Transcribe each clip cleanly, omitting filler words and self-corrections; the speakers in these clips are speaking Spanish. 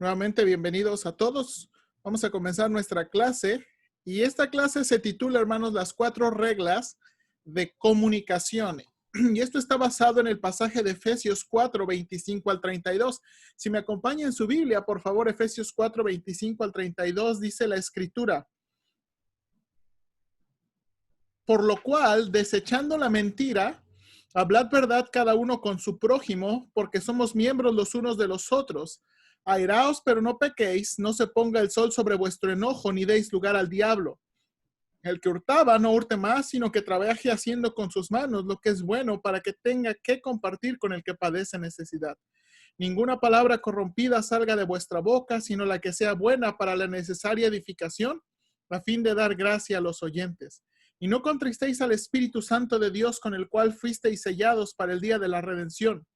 Nuevamente, bienvenidos a todos. Vamos a comenzar nuestra clase. Y esta clase se titula, hermanos, las 4 reglas de comunicación. Y esto está basado en el pasaje de Efesios 4, 25 al 32. Si me acompaña en su Biblia, por favor, Efesios 4, 25 al 32, dice la Escritura. Por lo cual, desechando la mentira, hablad verdad cada uno con su prójimo, porque somos miembros los unos de los otros. Airaos, pero no pequéis, no se ponga el sol sobre vuestro enojo, ni deis lugar al diablo. El que hurtaba, no hurte más, sino que trabaje haciendo con sus manos lo que es bueno, para que tenga que compartir con el que padece necesidad. Ninguna palabra corrompida salga de vuestra boca, sino la que sea buena para la necesaria edificación, a fin de dar gracia a los oyentes. Y no contristéis al Espíritu Santo de Dios, con el cual fuisteis sellados para el día de la redención.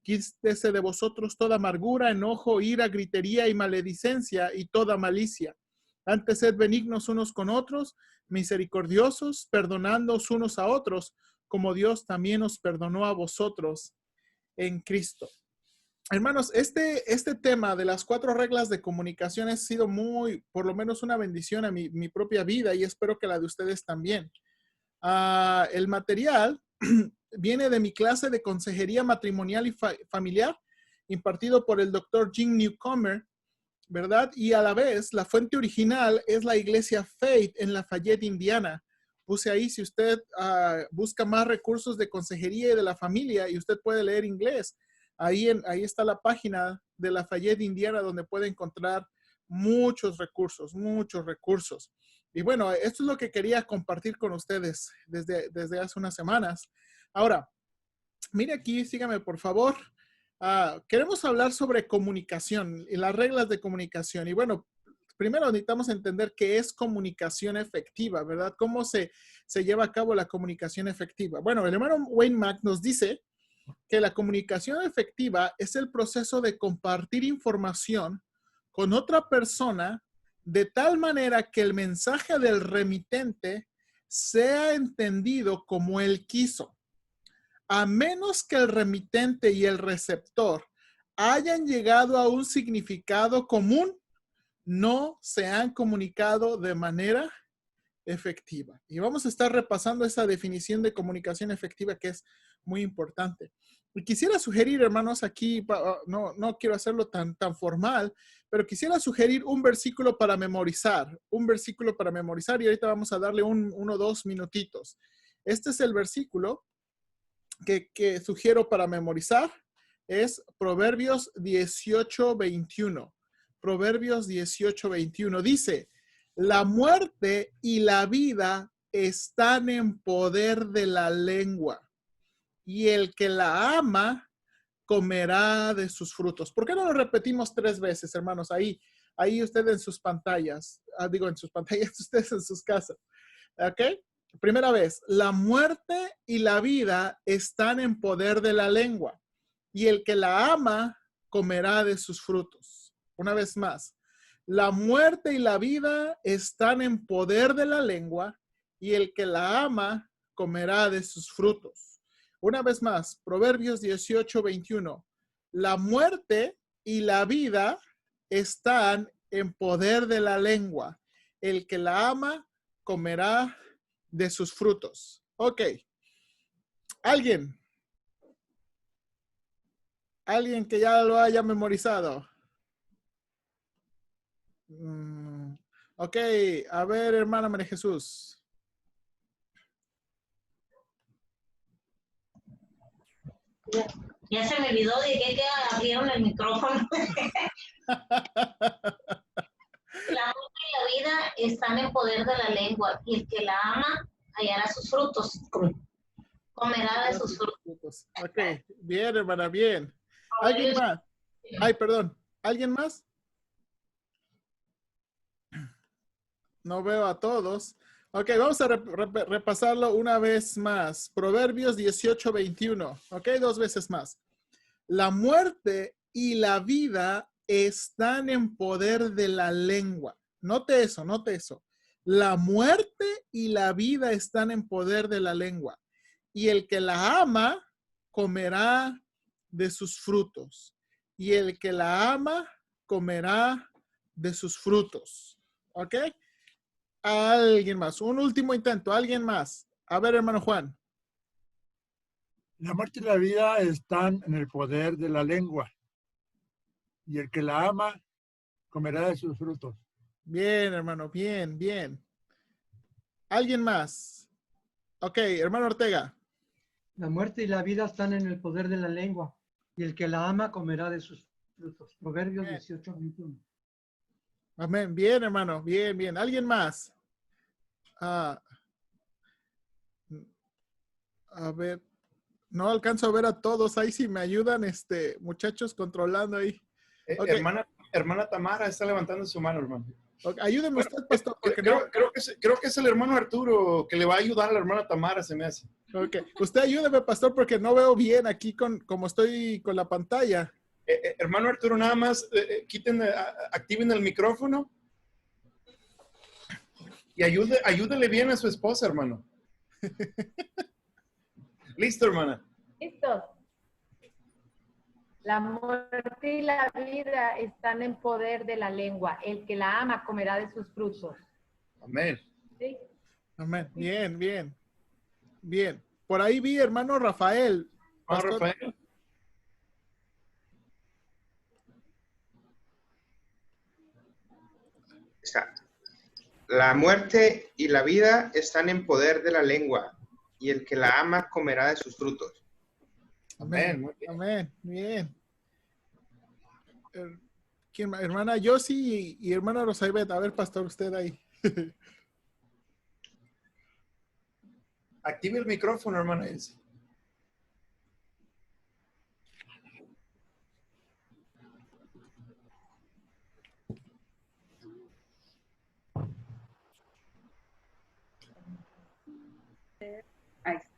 Quítese de vosotros toda amargura, enojo, ira, gritería y maledicencia y toda malicia. Antes sed benignos unos con otros, misericordiosos, perdonándoos unos a otros, como Dios también os perdonó a vosotros en Cristo. Hermanos, este tema de las 4 reglas de comunicación ha sido por lo menos una bendición a mi propia vida y espero que la de ustedes también. El material viene de mi clase de consejería matrimonial y familiar impartido por el Dr. Jim Newcomer, ¿verdad? Y a la vez, la fuente original es la iglesia Faith en Lafayette, Indiana. Puse ahí, si usted busca más recursos de consejería y de la familia y usted puede leer inglés, ahí está la página de Lafayette, Indiana, donde puede encontrar muchos recursos, muchos recursos. Y bueno, esto es lo que quería compartir con ustedes desde hace unas semanas. Ahora, mire aquí, sígame por favor. Queremos hablar sobre comunicación y las reglas de comunicación. Y bueno, primero necesitamos entender qué es comunicación efectiva, ¿verdad? ¿Cómo se lleva a cabo la comunicación efectiva? Bueno, el hermano Wayne Mack nos dice que la comunicación efectiva es el proceso de compartir información con otra persona de tal manera que el mensaje del remitente sea entendido como él quiso, a menos que el remitente y el receptor hayan llegado a un significado común, no se han comunicado de manera efectiva. Y vamos a estar repasando esa definición de comunicación efectiva que es muy importante. Y quisiera sugerir, hermanos, aquí, no quiero hacerlo tan formal, pero quisiera sugerir un versículo para memorizar, y ahorita vamos a darle 1 o 2 minutitos. Este es el versículo que sugiero para memorizar, es Proverbios 18:21. Proverbios 18:21 dice: la muerte y la vida están en poder de la lengua, y el que la ama comerá de sus frutos. ¿Por qué no lo repetimos 3 veces, hermanos? Ahí ustedes en sus pantallas, en sus pantallas, ustedes en sus casas. ¿Ok? Primera vez, la muerte y la vida están en poder de la lengua, y el que la ama comerá de sus frutos. Una vez más, la muerte y la vida están en poder de la lengua, y el que la ama comerá de sus frutos. Una vez más, Proverbios 18:21. La muerte y la vida están en poder de la lengua. El que la ama comerá de sus frutos. Ok. ¿Alguien que ya lo haya memorizado? Ok. A ver, hermana María Jesús. Ya se me olvidó de que abrieron el micrófono. La muerte y la vida están en poder de la lengua, y el que la ama hallará sus frutos, comerá de sus frutos. Ok, bien, hermana, bien. ¿Alguien más? Ay, perdón. ¿Alguien más? No veo a todos. Ok, vamos a repasarlo una vez más. Proverbios 18:21. Ok, 2 veces más. La muerte y la vida están en poder de la lengua. Note eso, note eso. La muerte y la vida están en poder de la lengua. Y el que la ama comerá de sus frutos. Y el que la ama comerá de sus frutos. ¿Ok? Alguien más. Un último intento. Alguien más. A ver, hermano Juan. La muerte y la vida están en el poder de la lengua, y el que la ama comerá de sus frutos. Bien, hermano. Bien, bien. ¿Alguien más? Ok, hermano Ortega. La muerte y la vida están en el poder de la lengua, y el que la ama comerá de sus frutos. Proverbios 18:21. Amén. Bien, hermano. Bien, bien. ¿Alguien más? Ah, a ver. No alcanzo a ver a todos. Ahí si me ayudan, muchachos, controlando ahí. Okay. Hermana Tamara está levantando su mano, hermano. Okay. Ayúdeme usted, pastor. Porque creo que es el hermano Arturo que le va a ayudar a la hermana Tamara, se me hace. Ok. Usted ayúdeme, pastor, porque no veo bien aquí como estoy con la pantalla. Hermano Arturo, nada más activen el micrófono y ayúdele bien a su esposa, hermano. Listo, hermana. Listos. La muerte y la vida están en poder de la lengua. El que la ama comerá de sus frutos. Amén. ¿Sí? Amén. Bien, bien. Bien. Por ahí vi, hermano Rafael. Pastor. Rafael. Exacto. La muerte y la vida están en poder de la lengua, y el que la ama comerá de sus frutos. Amén. Amén. Bien. Hermana Yossi y hermana Rosaibet. A ver, pastor, usted ahí. Active el micrófono, hermana Yossi. Ahí está.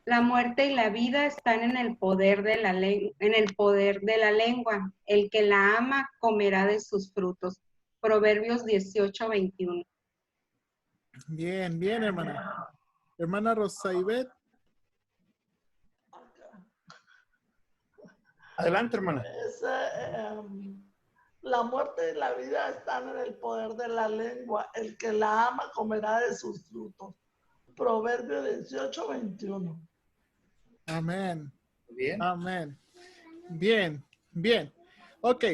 La muerte y la vida están en el poder de la lengua. El que la ama comerá de sus frutos. Proverbios 18:21. Bien, bien, hermana. Hermana Rosaibet. Adelante, hermana. La muerte y la vida están en el poder de la lengua. El que la ama comerá de sus frutos. Proverbio 18:21. Amén. Bien. Amén. Bien, bien. Ok.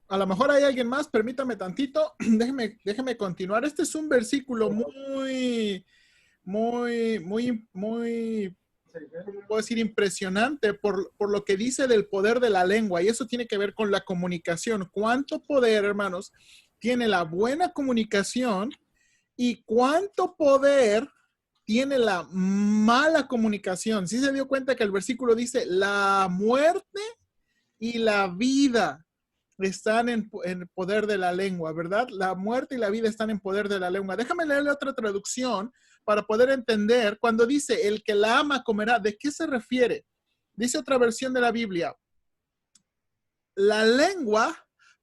A lo mejor hay alguien más, permítame tantito. Déjeme continuar. Este es un versículo muy, puedo decir, impresionante por lo que dice del poder de la lengua. Y eso tiene que ver con la comunicación. ¿Cuánto poder, hermanos, tiene la buena comunicación? ¿Y cuánto poder tiene la mala comunicación? ¿Sí se dio cuenta que el versículo dice, la muerte y la vida están en poder de la lengua, ¿verdad? La muerte y la vida están en poder de la lengua. Déjame leerle otra traducción para poder entender cuando dice, el que la ama comerá. ¿De qué se refiere? Dice otra versión de la Biblia, la lengua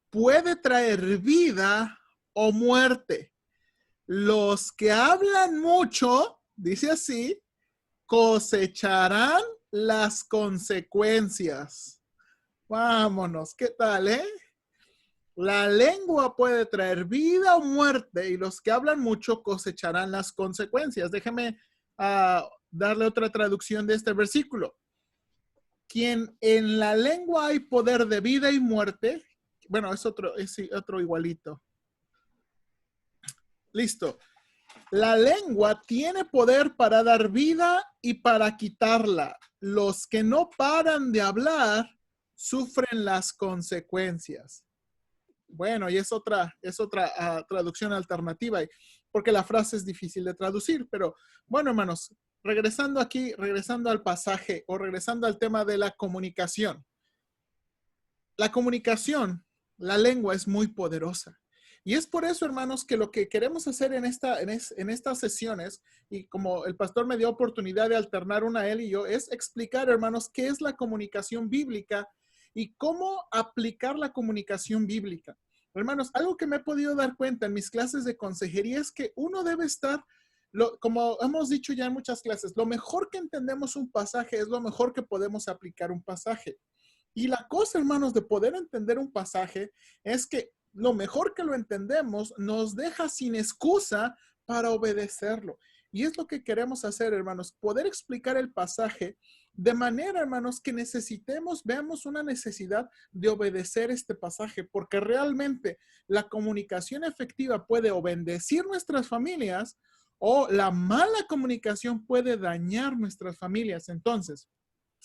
puede traer vida o muerte. Los que hablan mucho, dice así, cosecharán las consecuencias. Vámonos, ¿qué tal, La lengua puede traer vida o muerte y los que hablan mucho cosecharán las consecuencias. Déjeme darle otra traducción de este versículo. Quien en la lengua hay poder de vida y muerte, bueno, es otro igualito. Listo. La lengua tiene poder para dar vida y para quitarla. Los que no paran de hablar sufren las consecuencias. Bueno, y es otra traducción alternativa, porque la frase es difícil de traducir, pero bueno, hermanos, regresando al pasaje o regresando al tema de la comunicación. La comunicación, la lengua es muy poderosa. Y es por eso, hermanos, que lo que queremos hacer en estas sesiones, y como el pastor me dio oportunidad de alternar una él y yo, es explicar, hermanos, qué es la comunicación bíblica y cómo aplicar la comunicación bíblica. Hermanos, algo que me he podido dar cuenta en mis clases de consejería es que uno debe estar, como hemos dicho ya en muchas clases, lo mejor que entendemos un pasaje es lo mejor que podemos aplicar un pasaje. Y la cosa, hermanos, de poder entender un pasaje es que lo mejor que lo entendemos nos deja sin excusa para obedecerlo. Y es lo que queremos hacer, hermanos, poder explicar el pasaje de manera, hermanos, que veamos una necesidad de obedecer este pasaje, porque realmente la comunicación efectiva puede o bendecir nuestras familias o la mala comunicación puede dañar nuestras familias. Entonces,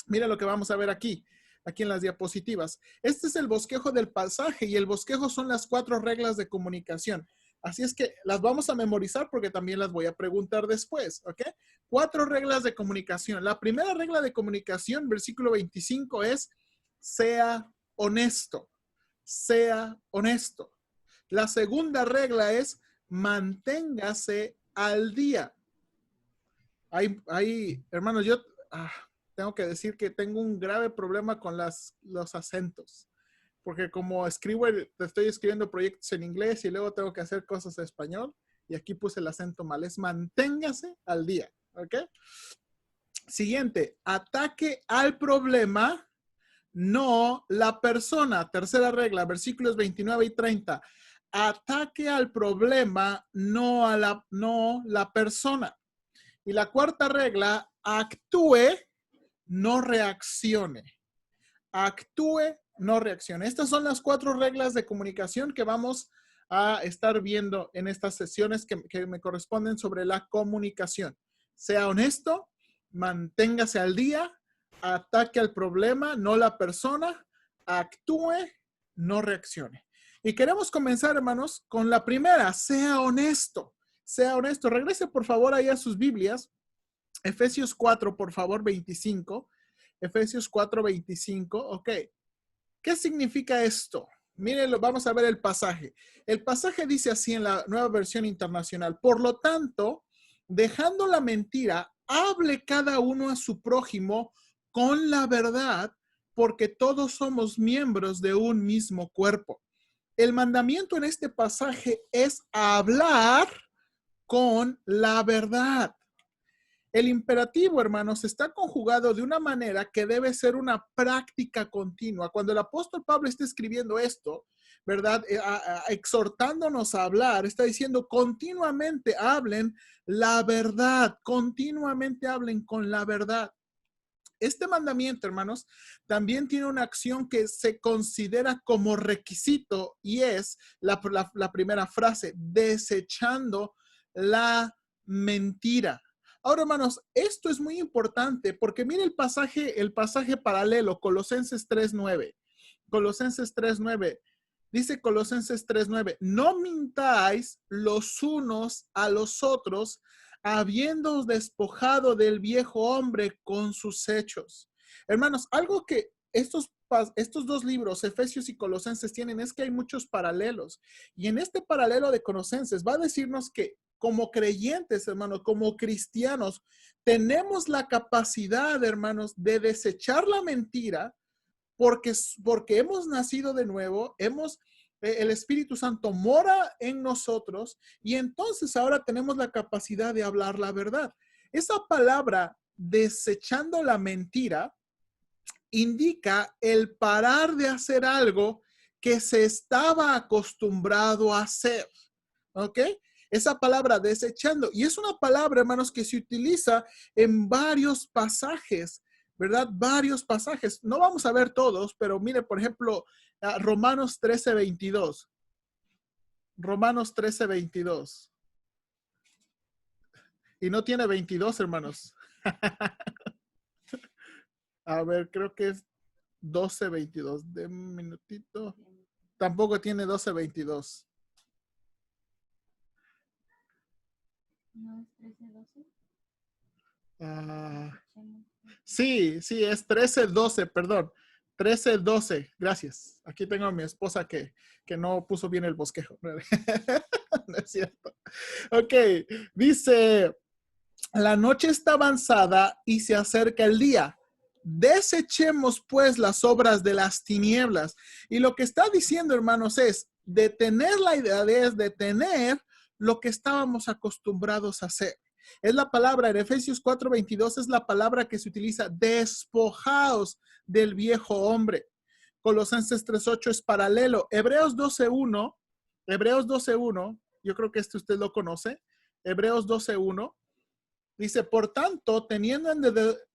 mira lo que vamos a ver aquí en las diapositivas. Este es el bosquejo del pasaje y el bosquejo son las 4 reglas de comunicación. Así es que las vamos a memorizar porque también las voy a preguntar después, ¿ok? 4 reglas de comunicación. La primera regla de comunicación, versículo 25, es sea honesto. Sea honesto. La segunda regla es manténgase al día. Hermanos, yo tengo que decir que tengo un grave problema con los acentos. Porque como estoy escribiendo proyectos en inglés y luego tengo que hacer cosas en español y aquí puse el acento mal. Es manténgase al día, ¿ok? Siguiente, ataque al problema, no la persona. Tercera regla, versículos 29 y 30. Ataque al problema, no la persona. Y la cuarta regla, actúe, no reaccione. Actúe, no reaccione. Estas son las 4 reglas de comunicación que vamos a estar viendo en estas sesiones que me corresponden sobre la comunicación. Sea honesto, manténgase al día, ataque al problema, no la persona, actúe, no reaccione. Y queremos comenzar, hermanos, con la primera, sea honesto. Sea honesto. Regrese, por favor, ahí a sus Biblias. Efesios 4, por favor, 25. Efesios 4, 25. Ok. ¿Qué significa esto? Mírenlo, vamos a ver el pasaje. El pasaje dice así en la Nueva Versión Internacional. Por lo tanto, dejando la mentira, hable cada uno a su prójimo con la verdad, porque todos somos miembros de un mismo cuerpo. El mandamiento en este pasaje es hablar con la verdad. El imperativo, hermanos, está conjugado de una manera que debe ser una práctica continua. Cuando el apóstol Pablo está escribiendo esto, ¿verdad? Exhortándonos a hablar, está diciendo continuamente hablen la verdad, continuamente hablen con la verdad. Este mandamiento, hermanos, también tiene una acción que se considera como requisito y es la primera frase, desechando la mentira. Ahora, hermanos, esto es muy importante porque mire el pasaje paralelo, Colosenses 3:9. Colosenses 3:9. Dice Colosenses 3:9, no mintáis los unos a los otros, habiéndoos despojado del viejo hombre con sus hechos. Hermanos, algo que estos 2 libros, Efesios y Colosenses, tienen es que hay muchos paralelos. Y en este paralelo de Colosenses va a decirnos que como creyentes, hermanos, como cristianos, tenemos la capacidad, hermanos, de desechar la mentira porque hemos nacido de nuevo, el Espíritu Santo mora en nosotros y entonces ahora tenemos la capacidad de hablar la verdad. Esa palabra, desechando la mentira, indica el parar de hacer algo que se estaba acostumbrado a hacer. ¿Ok? Esa palabra desechando. Y es una palabra, hermanos, que se utiliza en varios pasajes, ¿verdad? Varios pasajes. No vamos a ver todos, pero mire, por ejemplo, Romanos 13:22. Romanos 13:22. Y no tiene 22, hermanos. A ver, creo que es 12:22. De un minutito. Tampoco tiene 12:22. ¿No es 13:12? Sí, es 13:12, perdón. 13:12, gracias. Aquí tengo a mi esposa que no puso bien el bosquejo. No es cierto. Ok, dice, la noche está avanzada y se acerca el día. Desechemos pues las obras de las tinieblas. Y lo que está diciendo, hermanos, es detener la idea de detener lo que estábamos acostumbrados a hacer. Es la palabra, en Efesios 4:22 es la palabra que se utiliza, despojaos del viejo hombre. Colosenses 3:8 es paralelo. Hebreos 12:1, yo creo que usted lo conoce. Hebreos 12:1 dice, por tanto, teniendo en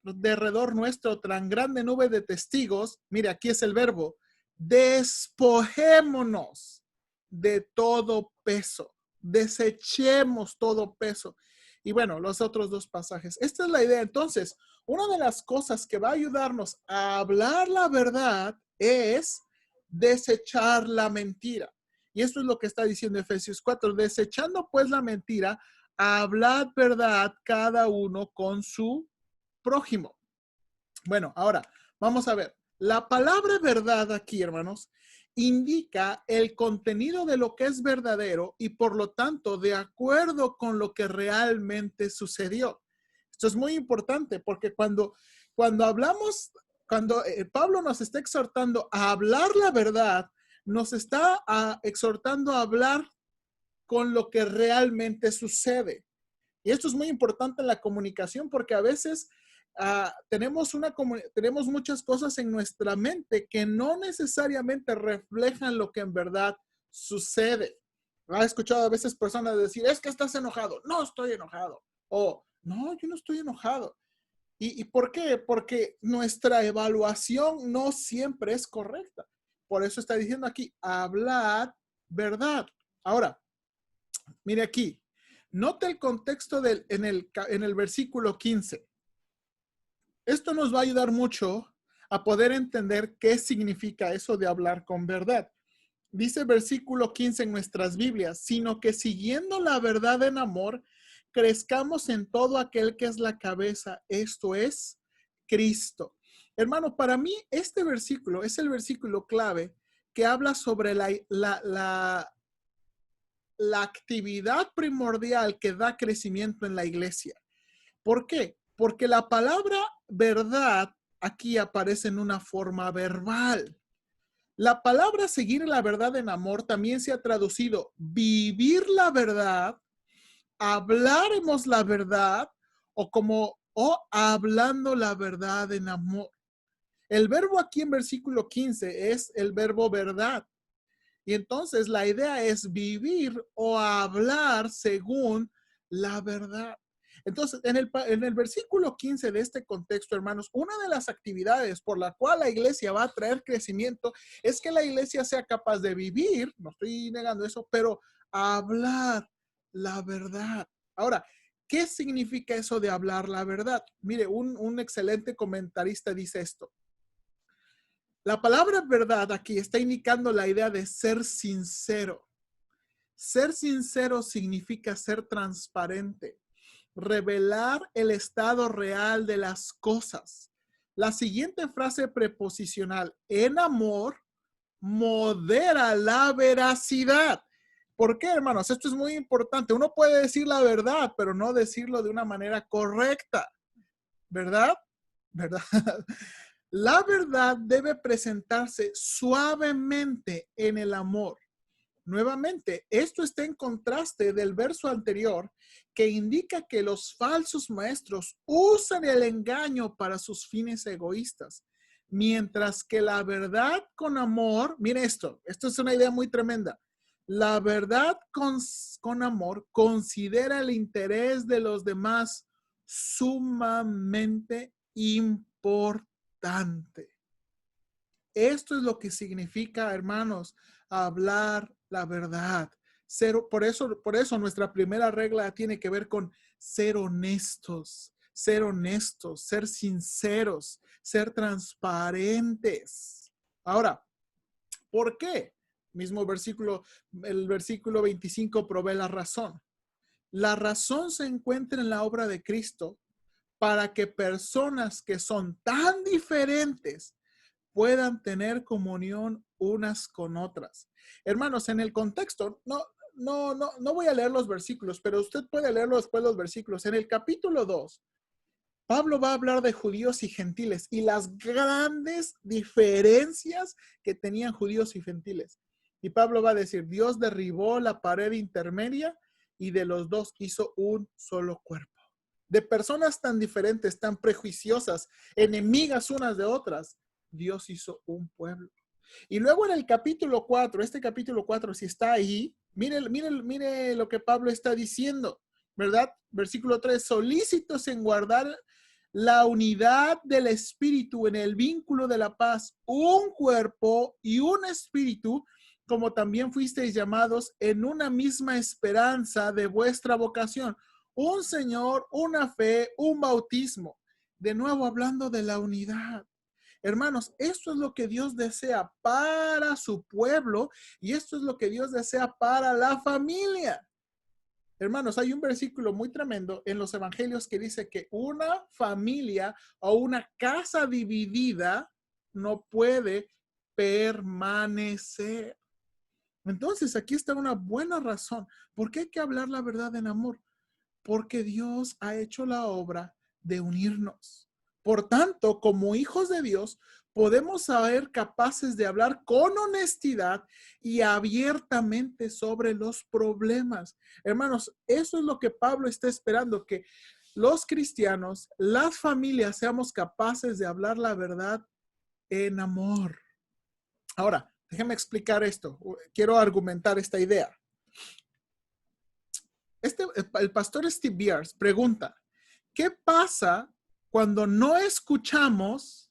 derredor nuestro tan grande nube de testigos, mire, aquí es el verbo, despojémonos de todo peso, desechemos todo peso. Y bueno, los otros dos pasajes. Esta es la idea. Entonces, una de las cosas que va a ayudarnos a hablar la verdad es desechar la mentira. Y esto es lo que está diciendo Efesios 4. Desechando pues la mentira, hablad verdad cada uno con su prójimo. Bueno, ahora vamos a ver. La palabra verdad aquí, hermanos, indica el contenido de lo que es verdadero y por lo tanto de acuerdo con lo que realmente sucedió. Esto es muy importante porque cuando hablamos, cuando Pablo nos está exhortando a hablar la verdad, nos está exhortando a hablar con lo que realmente sucede. Y esto es muy importante en la comunicación porque a veces tenemos muchas cosas en nuestra mente que no necesariamente reflejan lo que en verdad sucede. ¿Ha escuchado a veces personas decir, es que estás enojado? No estoy enojado. O, no, yo no estoy enojado. ¿Y por qué? Porque nuestra evaluación no siempre es correcta. Por eso está diciendo aquí, hablad verdad. Ahora, mire aquí. Note el contexto en el versículo 15. Esto nos va a ayudar mucho a poder entender qué significa eso de hablar con verdad. Dice versículo 15 en nuestras Biblias, sino que siguiendo la verdad en amor, crezcamos en todo aquel que es la cabeza, esto es Cristo. Hermano, para mí este versículo es el versículo clave que habla sobre la actividad primordial que da crecimiento en la iglesia. ¿Por qué? Porque la palabra verdad aquí aparece en una forma verbal. La palabra seguir la verdad en amor también se ha traducido vivir la verdad, hablaremos la verdad o hablando la verdad en amor. El verbo aquí en versículo 15 es el verbo verdad. Y entonces la idea es vivir o hablar según la verdad. Entonces, en el versículo 15 de este contexto, hermanos, una de las actividades por la cual la iglesia va a traer crecimiento es que la iglesia sea capaz de vivir, no estoy negando eso, pero hablar la verdad. Ahora, ¿qué significa eso de hablar la verdad? Mire, un excelente comentarista dice esto. La palabra verdad aquí está indicando la idea de ser sincero. Ser sincero significa ser transparente, revelar el estado real de las cosas. La siguiente frase preposicional, en amor, modera la veracidad. ¿Por qué, hermanos? Esto es muy importante. Uno puede decir la verdad, pero no decirlo de una manera correcta. ¿Verdad? ¿Verdad? La verdad debe presentarse suavemente en el amor. Nuevamente, esto está en contraste del verso anterior que indica que los falsos maestros usan el engaño para sus fines egoístas, mientras que la verdad con amor, mire esto es una idea muy tremenda. La verdad con amor considera el interés de los demás sumamente importante. Esto es lo que significa, hermanos, hablar la verdad. Por eso nuestra primera regla tiene que ver con ser honestos, ser sinceros, ser transparentes. Ahora, ¿por qué? Mismo versículo, el versículo 25 provee la razón. La razón se encuentra en la obra de Cristo para que personas que son tan diferentes puedan tener comunión unas con otras. Hermanos, en el contexto, no voy a leer los versículos, pero usted puede leerlo después los versículos. En el capítulo 2, Pablo va a hablar de judíos y gentiles y las grandes diferencias que tenían judíos y gentiles. Y Pablo va a decir, Dios derribó la pared intermedia y de los dos hizo un solo cuerpo. De personas tan diferentes, tan prejuiciosas, enemigas unas de otras, Dios hizo un pueblo. Y luego en el capítulo 4, este capítulo 4, si está ahí, mire lo que Pablo está diciendo, ¿verdad? Versículo 3, solícitos en guardar la unidad del espíritu en el vínculo de la paz, un cuerpo y un espíritu, como también fuisteis llamados en una misma esperanza de vuestra vocación, un Señor, una fe, un bautismo. De nuevo hablando de la unidad. Hermanos, esto es lo que Dios desea para su pueblo y esto es lo que Dios desea para la familia. Hermanos, hay un versículo muy tremendo en los evangelios que dice que una familia o una casa dividida no puede permanecer. Entonces, aquí está una buena razón. ¿Por qué hay que hablar la verdad en amor? Porque Dios ha hecho la obra de unirnos. Por tanto, como hijos de Dios, podemos ser capaces de hablar con honestidad y abiertamente sobre los problemas. Hermanos, eso es lo que Pablo está esperando, que los cristianos, las familias, seamos capaces de hablar la verdad en amor. Ahora, déjeme explicar esto. Quiero argumentar esta idea. El pastor Steve Beers pregunta, ¿qué pasa cuando no escuchamos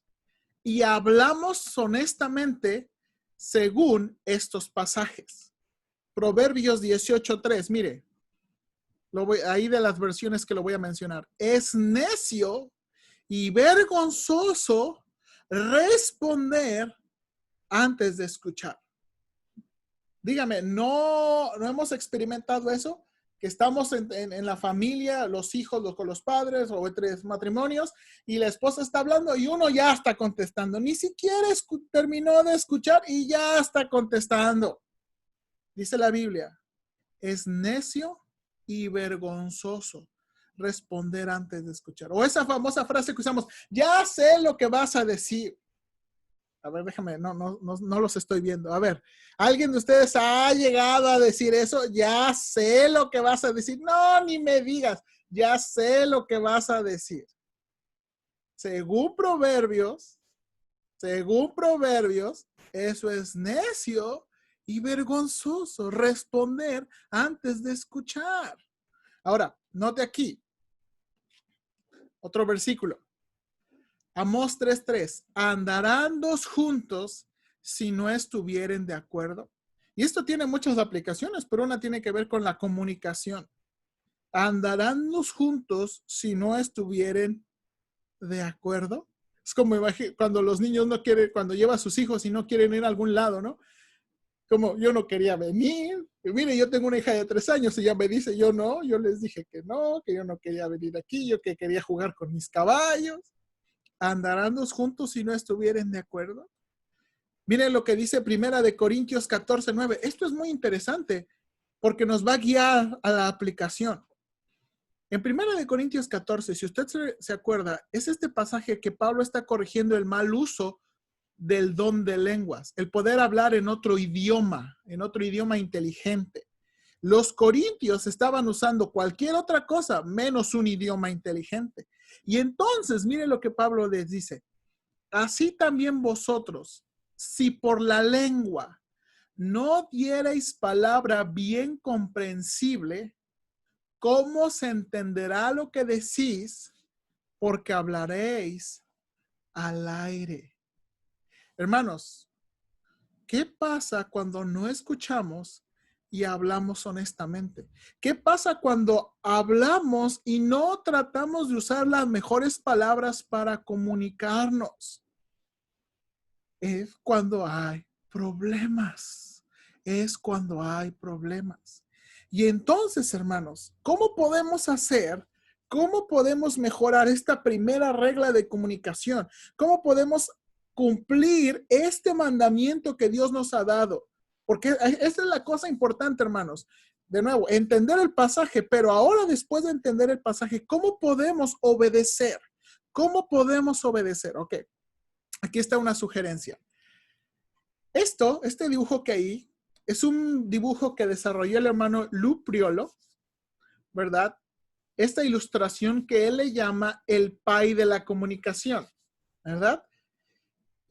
y hablamos honestamente según estos pasajes? Proverbios 18:3, mire, ahí de las versiones que lo voy a mencionar. Es necio y vergonzoso responder antes de escuchar. Dígame, ¿no hemos experimentado eso? Que estamos en la familia, los hijos con los padres o entre matrimonios y la esposa está hablando y uno ya está contestando. Ni siquiera terminó de escuchar y ya está contestando. Dice la Biblia, es necio y vergonzoso responder antes de escuchar. O esa famosa frase que usamos, ya sé lo que vas a decir. A ver, déjame, no los estoy viendo. A ver, ¿alguien de ustedes ha llegado a decir eso? Ya sé lo que vas a decir. No, ni me digas. Ya sé lo que vas a decir. Según Proverbios, eso es necio y vergonzoso responder antes de escuchar. Ahora, note aquí. Otro versículo. Amós 3:3, ¿andarán dos juntos si no estuvieren de acuerdo? Y esto tiene muchas aplicaciones, pero una tiene que ver con la comunicación. ¿Andarán dos juntos si no estuvieren de acuerdo? Es como cuando los niños no quieren, cuando llevan a sus hijos y no quieren ir a algún lado, ¿no? Como yo no quería venir. Y mire, yo tengo una hija de 3 años y ella me dice, yo les dije que yo no quería venir aquí, yo que quería jugar con mis caballos. ¿Andarán dos juntos si no estuvieren de acuerdo? Miren lo que dice 1 Corintios 14:9. Esto es muy interesante porque nos va a guiar a la aplicación. En 1 Corintios 14, si usted se acuerda, es este pasaje que Pablo está corrigiendo el mal uso del don de lenguas, el poder hablar en otro idioma inteligente. Los corintios estaban usando cualquier otra cosa menos un idioma inteligente. Y entonces, mire lo que Pablo les dice. Así también vosotros, si por la lengua no dierais palabra bien comprensible, ¿cómo se entenderá lo que decís? Porque hablaréis al aire. Hermanos, ¿qué pasa cuando no escuchamos y hablamos honestamente? ¿Qué pasa cuando hablamos y no tratamos de usar las mejores palabras para comunicarnos? Es cuando hay problemas. Es cuando hay problemas. Y entonces, hermanos, ¿cómo podemos hacer? ¿Cómo podemos mejorar esta primera regla de comunicación? ¿Cómo podemos cumplir este mandamiento que Dios nos ha dado? Porque esta es la cosa importante, hermanos. De nuevo, entender el pasaje, pero ahora después de entender el pasaje, ¿cómo podemos obedecer? ¿Cómo podemos obedecer? Ok, aquí está una sugerencia. Este dibujo que hay, es un dibujo que desarrolló el hermano Lou Priolo, ¿verdad? Esta ilustración que él le llama el pie de la comunicación, ¿verdad?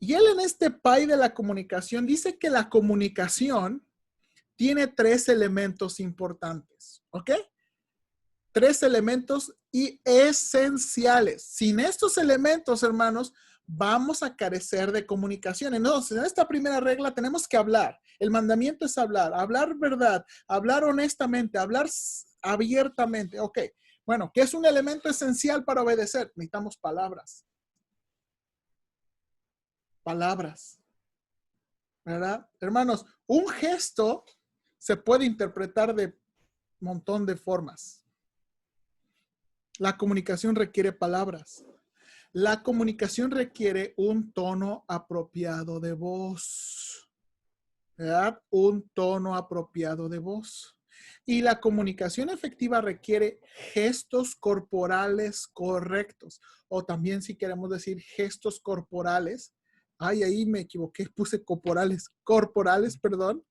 Y él en este pie de la comunicación dice que la comunicación tiene 3 elementos importantes, ¿ok? 3 elementos y esenciales. Sin estos elementos, hermanos, vamos a carecer de comunicación. Entonces, en esta primera regla tenemos que hablar. El mandamiento es hablar verdad, hablar honestamente, hablar abiertamente. Ok, bueno, ¿qué es un elemento esencial para obedecer? Necesitamos palabras. Palabras. ¿Verdad? Hermanos, un gesto se puede interpretar de un montón de formas. La comunicación requiere palabras. La comunicación requiere un tono apropiado de voz. ¿Verdad? Un tono apropiado de voz. Y la comunicación efectiva requiere gestos corporales correctos. O también, si queremos decir gestos corporales. Ay, ahí me equivoqué, puse corporales, perdón,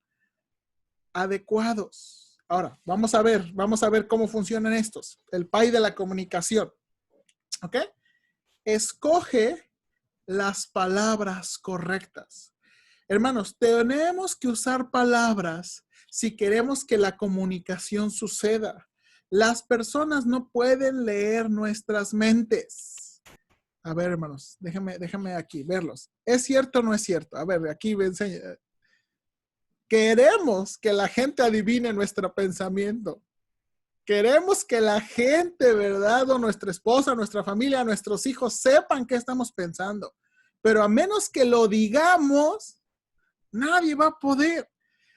adecuados. Ahora, vamos a ver cómo funcionan estos. El pie de la comunicación. ¿Ok? Escoge las palabras correctas. Hermanos, tenemos que usar palabras si queremos que la comunicación suceda. Las personas no pueden leer nuestras mentes. A ver, hermanos, déjame aquí verlos. ¿Es cierto o no es cierto? A ver, aquí me enseña. Queremos que la gente adivine nuestro pensamiento. Queremos que la gente, ¿verdad? O nuestra esposa, nuestra familia, nuestros hijos sepan qué estamos pensando. Pero a menos que lo digamos, nadie va a poder.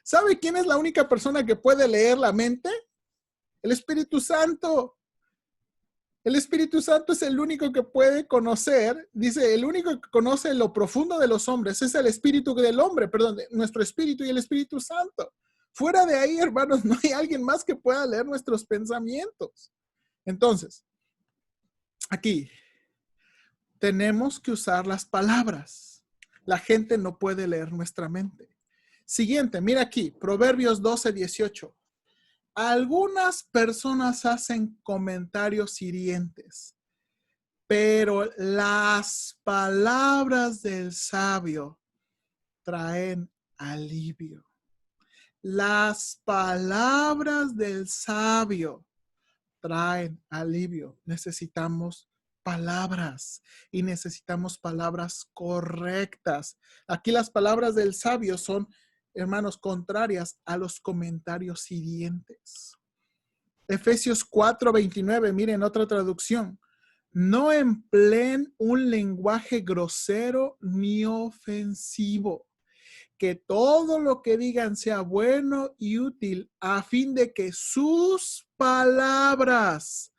¿Sabe quién es la única persona que puede leer la mente? El Espíritu Santo. El Espíritu Santo es el único que puede conocer, dice, el único que conoce lo profundo de los hombres es el espíritu del hombre, perdón, nuestro espíritu y el Espíritu Santo. Fuera de ahí, hermanos, no hay alguien más que pueda leer nuestros pensamientos. Entonces, aquí, tenemos que usar las palabras. La gente no puede leer nuestra mente. Siguiente, mira aquí, Proverbios 12:18. Algunas personas hacen comentarios hirientes, pero las palabras del sabio traen alivio. Las palabras del sabio traen alivio. Necesitamos palabras y necesitamos palabras correctas. Aquí las palabras del sabio son, hermanos, contrarias a los comentarios hirientes. Efesios 4:29, miren otra traducción. No empleen un lenguaje grosero ni ofensivo. Que todo lo que digan sea bueno y útil a fin de que sus palabras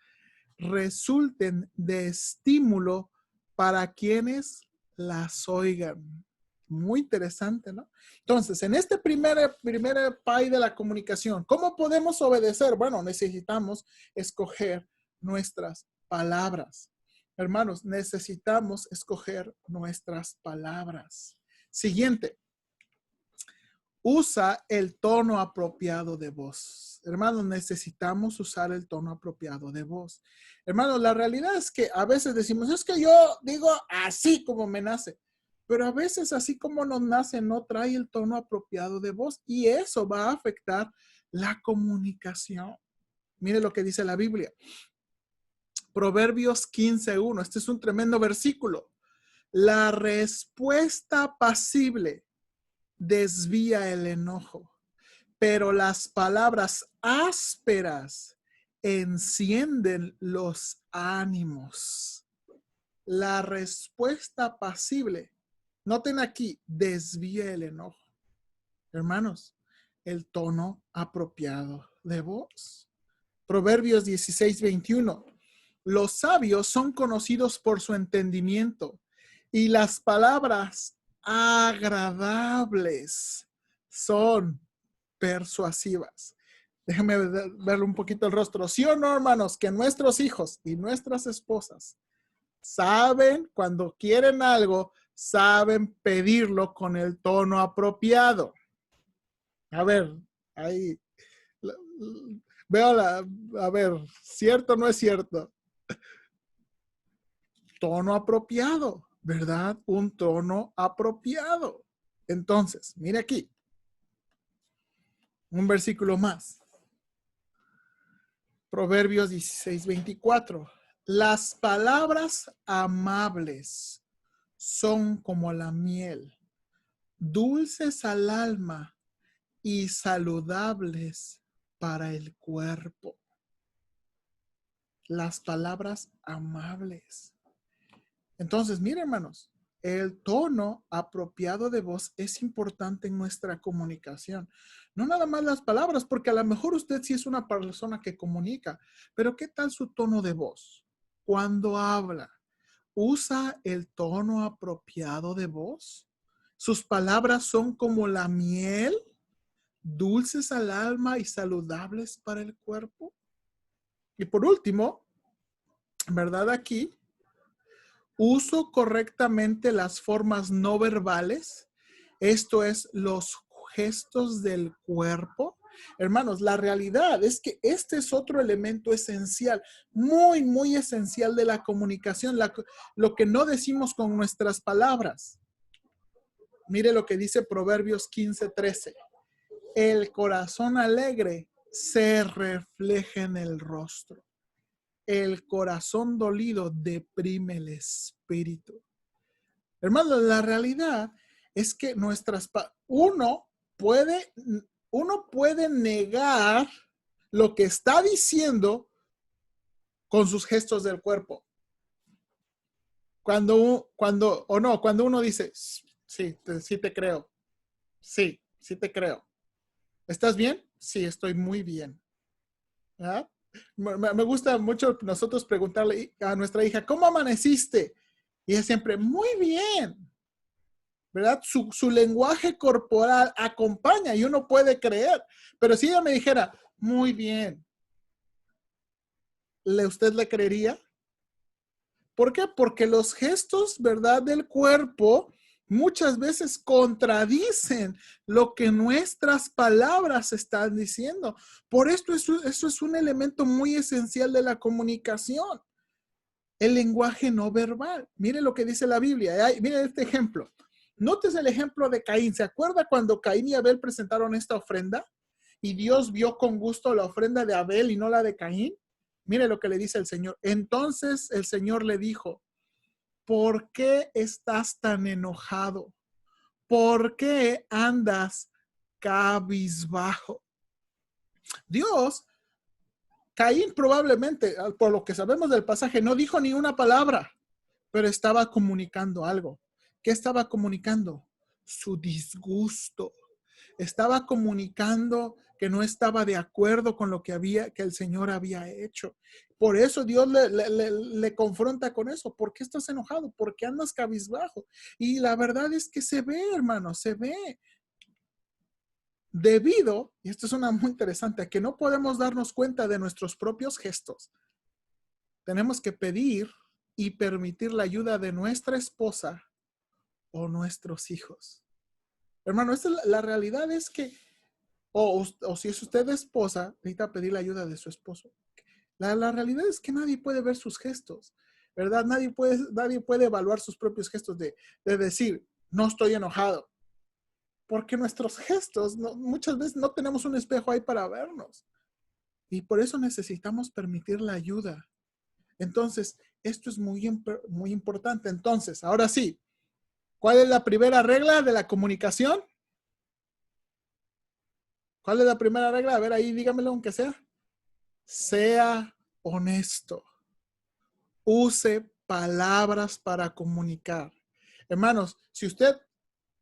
resulten de estímulo para quienes las oigan. Muy interesante, ¿no? Entonces, en este primer pie de la comunicación, ¿cómo podemos obedecer? Bueno, necesitamos escoger nuestras palabras. Hermanos, necesitamos escoger nuestras palabras. Siguiente. Usa el tono apropiado de voz. Hermanos, necesitamos usar el tono apropiado de voz. Hermanos, la realidad es que a veces decimos, es que yo digo así como me nace. Pero a veces así como nos nace no trae el tono apropiado de voz y eso va a afectar la comunicación. Mire lo que dice la Biblia. Proverbios 15:1. Este es un tremendo versículo. La respuesta apacible desvía el enojo, pero las palabras ásperas encienden los ánimos. La respuesta apacible, noten aquí, desvía el enojo. Hermanos, el tono apropiado de voz. Proverbios 16:21. Los sabios son conocidos por su entendimiento y las palabras agradables son persuasivas. Déjenme verle un poquito el rostro. ¿Sí o no, hermanos? Que nuestros hijos y nuestras esposas saben cuando quieren algo, saben pedirlo con el tono apropiado. A ver, ahí. A ver, ¿cierto o no es cierto? Tono apropiado. ¿verdad? Un tono apropiado. Entonces, mire aquí. Un versículo más. Proverbios 16:24. Las palabras amables son como la miel, dulces al alma y saludables para el cuerpo. Las palabras amables. Entonces, miren, hermanos, el tono apropiado de voz es importante en nuestra comunicación. No nada más las palabras, porque a lo mejor usted sí es una persona que comunica, pero ¿qué tal su tono de voz? Cuando habla, ¿usa el tono apropiado de voz? Sus palabras son como la miel, dulces al alma y saludables para el cuerpo. Y por último, ¿verdad? Aquí, uso correctamente las formas no verbales, esto es, los gestos del cuerpo. Hermanos, la realidad es que este es otro elemento esencial, muy, muy esencial de la comunicación, lo que no decimos con nuestras palabras. Mire lo que dice Proverbios 15:13. El corazón alegre se refleja en el rostro. El corazón dolido deprime el espíritu. Hermanos, la realidad es que uno puede negar lo que está diciendo con sus gestos del cuerpo. Cuando uno dice, sí te creo. Sí te creo. ¿Estás bien? Sí, estoy muy bien. ¿Ah? Me gusta mucho nosotros preguntarle a nuestra hija, ¿cómo amaneciste? Y ella siempre, muy bien. ¿Verdad? Su lenguaje corporal acompaña y uno puede creer. Pero si ella me dijera, muy bien, ¿usted le creería? ¿Por qué? Porque los gestos, ¿verdad?, del cuerpo muchas veces contradicen lo que nuestras palabras están diciendo. Por esto eso es un elemento muy esencial de la comunicación. El lenguaje no verbal. Mire lo que dice la Biblia. Mire este ejemplo. Notes el ejemplo de Caín. ¿Se acuerda cuando Caín y Abel presentaron esta ofrenda? Y Dios vio con gusto la ofrenda de Abel y no la de Caín. Mire lo que le dice el Señor. Entonces el Señor le dijo, ¿por qué estás tan enojado? ¿Por qué andas cabizbajo? Caín probablemente, por lo que sabemos del pasaje, no dijo ni una palabra, pero estaba comunicando algo. ¿Qué estaba comunicando? Su disgusto. Estaba comunicando que no estaba de acuerdo con lo que el Señor había hecho. Por eso Dios le confronta con eso. ¿Por qué estás enojado? ¿Por qué andas cabizbajo? Y la verdad es que se ve, hermano, se ve. Debido, y esto es una muy interesante, a que no podemos darnos cuenta de nuestros propios gestos, tenemos que pedir y permitir la ayuda de nuestra esposa o nuestros hijos. Hermano, la realidad es que, o si es usted esposa, necesita pedir la ayuda de su esposo. La realidad es que nadie puede ver sus gestos, ¿verdad? Nadie puede evaluar sus propios gestos de decir, no estoy enojado. Porque nuestros gestos, muchas veces no tenemos un espejo ahí para vernos. Y por eso necesitamos permitir la ayuda. Entonces, esto es muy, muy importante. Entonces, ahora sí, ¿cuál es la primera regla de la comunicación? ¿Cuál es la primera regla? A ver, ahí dígamelo aunque sea. Sea honesto. Use palabras para comunicar. Hermanos, si usted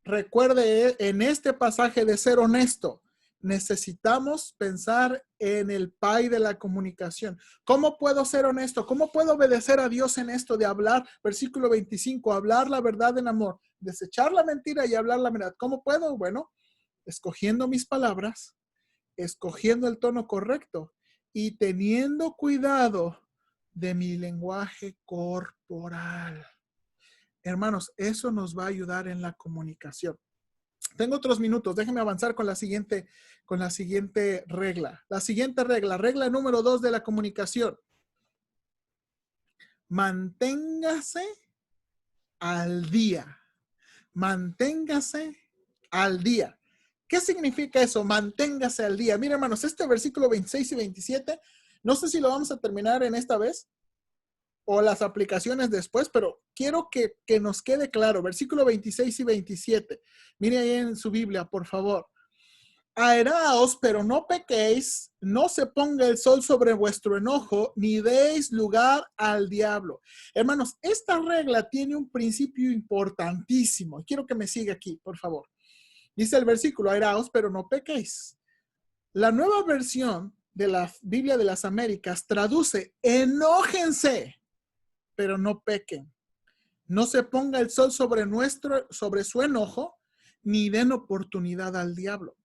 recuerde en este pasaje de ser honesto, necesitamos pensar en el PAI de la comunicación. ¿Cómo puedo ser honesto? ¿Cómo puedo obedecer a Dios en esto de hablar? Versículo 25, hablar la verdad en amor, desechar la mentira y hablar la verdad. ¿Cómo puedo? Bueno, escogiendo mis palabras, escogiendo el tono correcto y teniendo cuidado de mi lenguaje corporal. Hermanos, eso nos va a ayudar en la comunicación. Tengo otros minutos, déjenme avanzar con la siguiente regla. La siguiente regla número 2 de la comunicación. Manténgase al día. Manténgase al día. ¿Qué significa eso? Manténgase al día. Mira, hermanos, este versículo 26 y 27, no sé si lo vamos a terminar en esta vez o las aplicaciones después, pero quiero que nos quede claro. Versículo 26 y 27. Mire ahí en su Biblia, por favor. Airaos, pero no pequéis, no se ponga el sol sobre vuestro enojo, ni deis lugar al diablo. Hermanos, esta regla tiene un principio importantísimo. Quiero que me siga aquí, por favor. Dice el versículo, airaos, pero no pequéis. La nueva versión de la Biblia de las Américas traduce, enójense, pero no pequen. No se ponga el sol sobre su enojo, ni den oportunidad al diablo.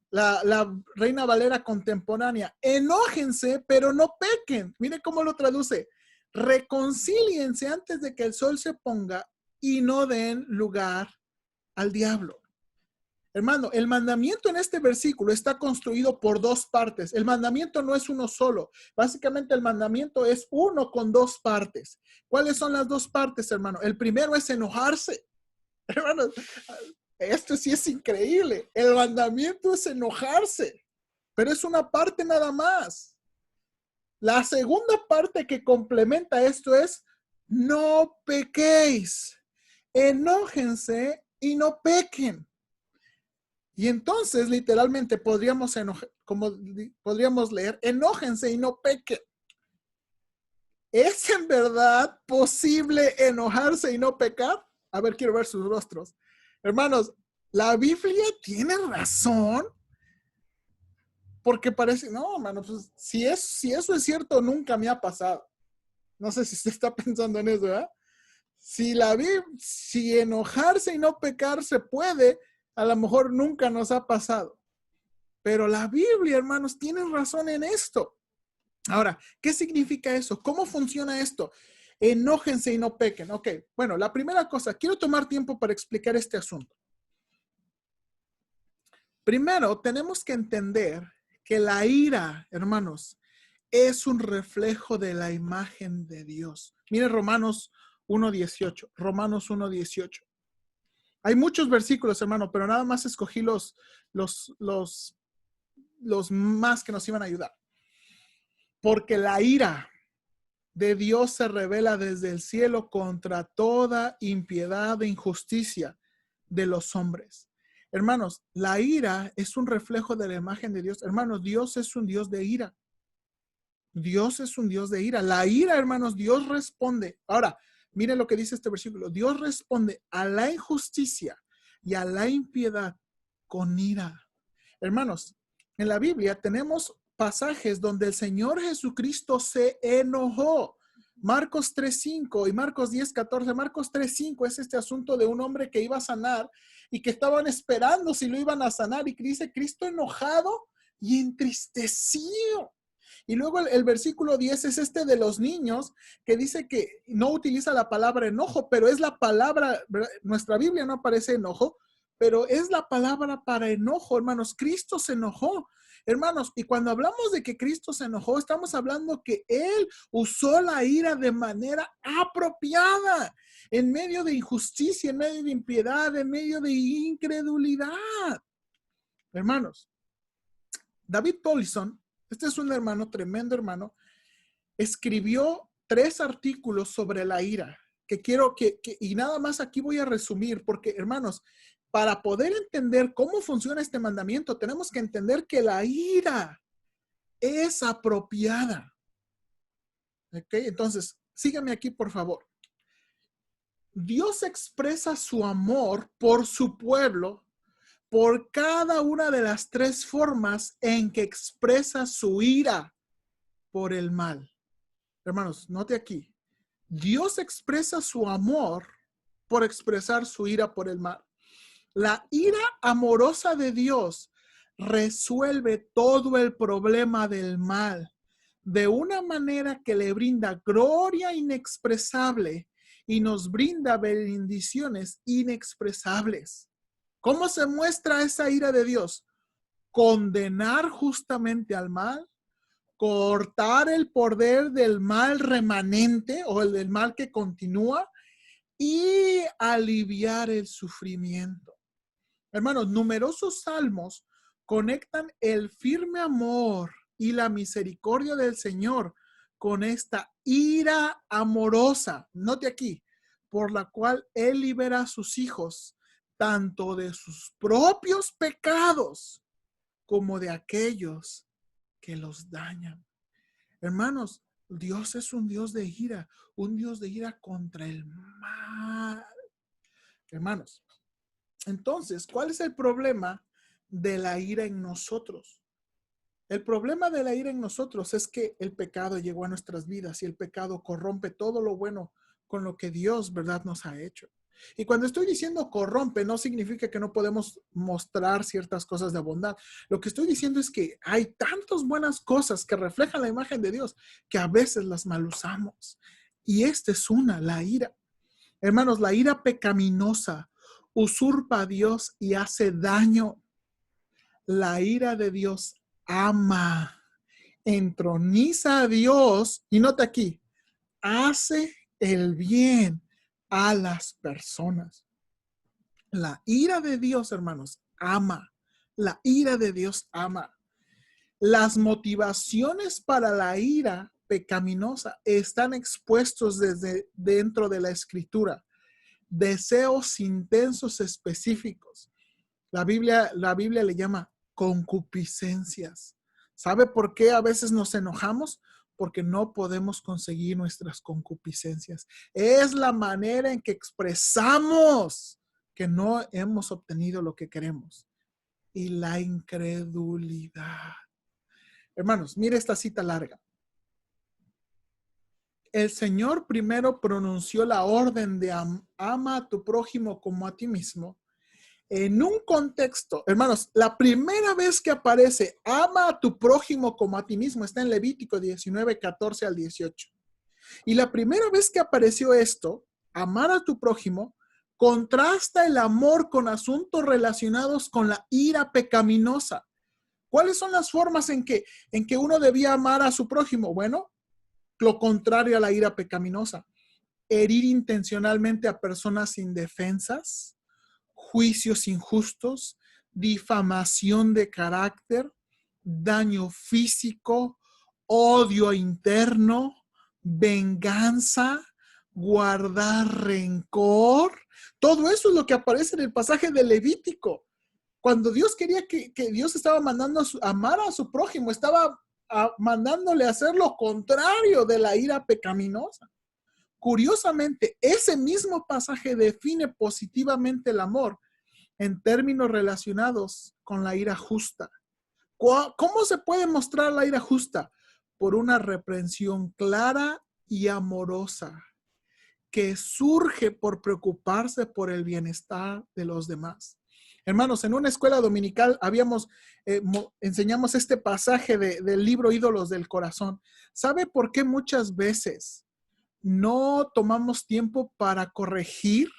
La Reina Valera contemporánea, enójense, pero no pequen. Mire cómo lo traduce. Reconcíliense antes de que el sol se ponga y no den lugar al diablo. Hermano, el mandamiento en este versículo está construido por dos partes. El mandamiento no es uno solo. Básicamente el mandamiento es uno con dos partes. ¿Cuáles son las dos partes, hermano? El primero es enojarse. Hermanos, esto sí es increíble. El mandamiento es enojarse, pero es una parte nada más. La segunda parte que complementa esto es no pequéis. Enójense y no pequen. Y entonces, literalmente, podríamos leer, enójense y no pequen. ¿Es en verdad posible enojarse y no pecar? A ver, quiero ver sus rostros. Hermanos, la Biblia tiene razón. Porque parece, no, hermano, pues, si eso es cierto, nunca me ha pasado. No sé si usted está pensando en eso, ¿verdad? Si enojarse y no pecar se puede, a lo mejor nunca nos ha pasado. Pero la Biblia, hermanos, tiene razón en esto. Ahora, ¿qué significa eso? ¿Cómo funciona esto? Enójense y no pequen. Ok, bueno, la primera cosa, quiero tomar tiempo para explicar este asunto. Primero, tenemos que entender que la ira, hermanos, es un reflejo de la imagen de Dios. Mire Romanos 1:18. Romanos 1:18. Hay muchos versículos, hermano, pero nada más escogí los más que nos iban a ayudar. Porque la ira de Dios se revela desde el cielo contra toda impiedad e injusticia de los hombres. Hermanos, la ira es un reflejo de la imagen de Dios. Hermanos, Dios es un Dios de ira. Dios es un Dios de ira. La ira, hermanos, Dios responde. Ahora, miren lo que dice este versículo. Dios responde a la injusticia y a la impiedad con ira. Hermanos, en la Biblia tenemos pasajes donde el Señor Jesucristo se enojó. Marcos 3:5 y Marcos 10:14. Marcos 3:5 es este asunto de un hombre que iba a sanar y que estaban esperando si lo iban a sanar y que dice Cristo enojado y entristecido. Y luego el versículo 10 es este de los niños que dice que no utiliza la palabra enojo, pero es la palabra, nuestra Biblia no aparece enojo, pero es la palabra para enojo, hermanos. Cristo se enojó, hermanos, y cuando hablamos de que Cristo se enojó, estamos hablando que Él usó la ira de manera apropiada, en medio de injusticia, en medio de impiedad, en medio de incredulidad. Hermanos, David Paulson, este es un hermano, tremendo hermano, escribió 3 artículos sobre la ira, que quiero y nada más aquí voy a resumir, porque hermanos, para poder entender cómo funciona este mandamiento, tenemos que entender que la ira es apropiada. ¿Ok? Entonces, síganme aquí, por favor. Dios expresa su amor por su pueblo por cada una de las 3 formas en que expresa su ira por el mal. Hermanos, note aquí. Dios expresa su amor por expresar su ira por el mal. La ira amorosa de Dios resuelve todo el problema del mal de una manera que le brinda gloria inexpresable y nos brinda bendiciones inexpresables. ¿Cómo se muestra esa ira de Dios? Condenar justamente al mal, cortar el poder del mal remanente o el del mal que continúa, y aliviar el sufrimiento. Hermanos, numerosos salmos conectan el firme amor y la misericordia del Señor con esta ira amorosa, note aquí, por la cual Él libera a sus hijos, tanto de sus propios pecados como de aquellos que los dañan. Hermanos, Dios es un Dios de ira contra el mal. Hermanos, entonces, ¿cuál es el problema de la ira en nosotros? El problema de la ira en nosotros es que el pecado llegó a nuestras vidas y el pecado corrompe todo lo bueno con lo que Dios, ¿verdad?, nos ha hecho. Y cuando estoy diciendo corrompe, no significa que no podemos mostrar ciertas cosas de bondad. Lo que estoy diciendo es que hay tantas buenas cosas que reflejan la imagen de Dios que a veces las mal usamos. Y esta es una, la ira. Hermanos, la ira pecaminosa usurpa a Dios y hace daño. La ira de Dios ama, entroniza a Dios y nota aquí, hace el bien a las personas. La ira de Dios, hermanos, ama. La ira de Dios ama. Las motivaciones para la ira pecaminosa están expuestos desde dentro de la Escritura. Deseos intensos específicos. La Biblia le llama concupiscencias. ¿Sabe por qué a veces nos enojamos? Porque no podemos conseguir nuestras concupiscencias. Es la manera en que expresamos que no hemos obtenido lo que queremos. Y la incredulidad. Hermanos, mire esta cita larga. El Señor primero pronunció la orden de ama a tu prójimo como a ti mismo. En un contexto, hermanos, la primera vez que aparece ama a tu prójimo como a ti mismo está en Levítico 19, 14 al 18. Y la primera vez que apareció esto, amar a tu prójimo, contrasta el amor con asuntos relacionados con la ira pecaminosa. ¿Cuáles son las formas en que uno debía amar a su prójimo? Bueno, lo contrario a la ira pecaminosa. Herir intencionalmente a personas indefensas, juicios injustos, difamación de carácter, daño físico, odio interno, venganza, guardar rencor. Todo eso es lo que aparece en el pasaje de Levítico. Cuando Dios quería que Dios estaba mandando a amar a su prójimo, estaba mandándole a hacer lo contrario de la ira pecaminosa. Curiosamente, ese mismo pasaje define positivamente el amor en términos relacionados con la ira justa. ¿Cómo se puede mostrar la ira justa? Por una reprensión clara y amorosa que surge por preocuparse por el bienestar de los demás. Hermanos, en una escuela dominical enseñamos este pasaje del libro Ídolos del Corazón. ¿Sabe por qué muchas veces no tomamos tiempo para corregir?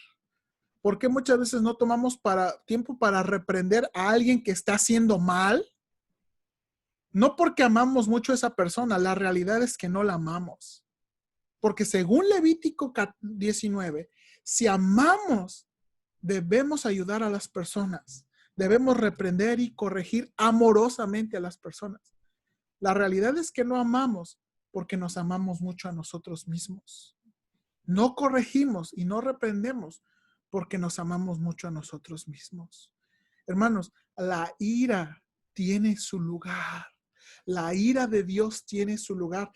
¿Por qué muchas veces no tomamos tiempo para reprender a alguien que está haciendo mal? No porque amamos mucho a esa persona, la realidad es que no la amamos. Porque según Levítico 19, si amamos, debemos ayudar a las personas. Debemos reprender y corregir amorosamente a las personas. La realidad es que no amamos porque nos amamos mucho a nosotros mismos. No corregimos y no reprendemos porque nos amamos mucho a nosotros mismos. Hermanos, la ira tiene su lugar. La ira de Dios tiene su lugar.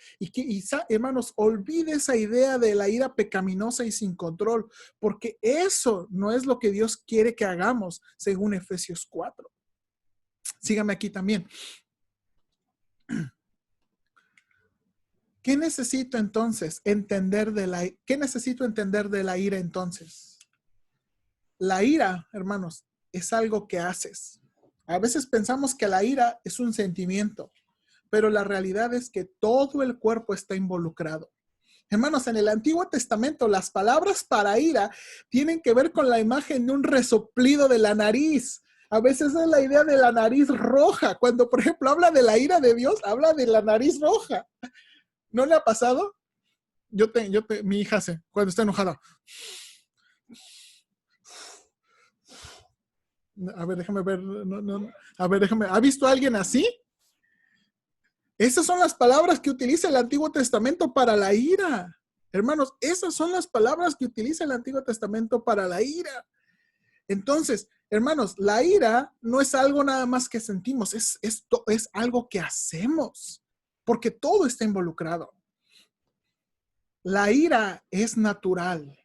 Hermanos, olvide esa idea de la ira pecaminosa y sin control, porque eso no es lo que Dios quiere que hagamos, según Efesios 4. Sígame aquí también. ¿Qué necesito entender de la ira entonces? La ira, hermanos, es algo que haces. A veces pensamos que la ira es un sentimiento, pero la realidad es que todo el cuerpo está involucrado. Hermanos, en el Antiguo Testamento, las palabras para ira tienen que ver con la imagen de un resoplido de la nariz. A veces es la idea de la nariz roja. Cuando, por ejemplo, habla de la ira de Dios, habla de la nariz roja. ¿No le ha pasado? Mi hija cuando está enojada, A ver, déjame ver. A ver, déjame. ¿Ha visto a alguien así? Esas son las palabras que utiliza el Antiguo Testamento para la ira. Hermanos, esas son las palabras que utiliza el Antiguo Testamento para la ira. Entonces, hermanos, la ira no es algo nada más que sentimos, es algo que hacemos, porque todo está involucrado. La ira es natural.